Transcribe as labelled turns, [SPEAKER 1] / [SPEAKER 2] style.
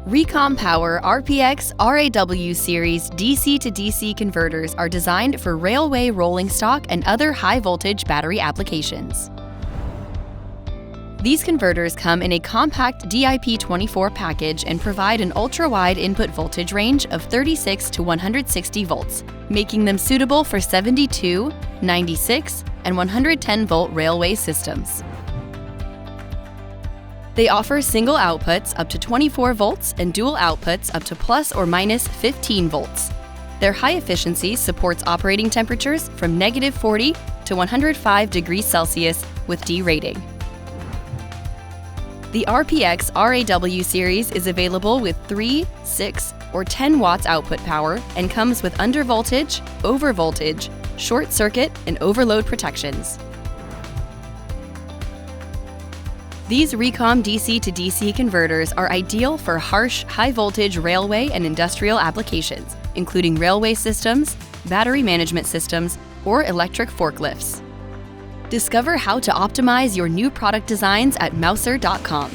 [SPEAKER 1] RECOM Power RPx-RAW series DC-to-DC converters are designed for railway rolling stock and other high-voltage battery applications. These converters come in a compact DIP24 package and provide an ultra-wide input voltage range of 36 to 160 volts, making them suitable for 72, 96, and 110-volt railway systems. They offer single outputs up to 24 volts and dual outputs up to plus or minus 15 volts. Their high efficiency supports operating temperatures from -40 to 105 degrees Celsius with D rating. The RPx-RAW series is available with 3, 6, or 10 watts output power and comes with undervoltage, overvoltage, short circuit, and overload protections. These RECOM DC-to-DC converters are ideal for harsh, high-voltage railway and industrial applications, including railway systems, battery management systems, or electric forklifts. Discover how to optimize your new product designs at mouser.com.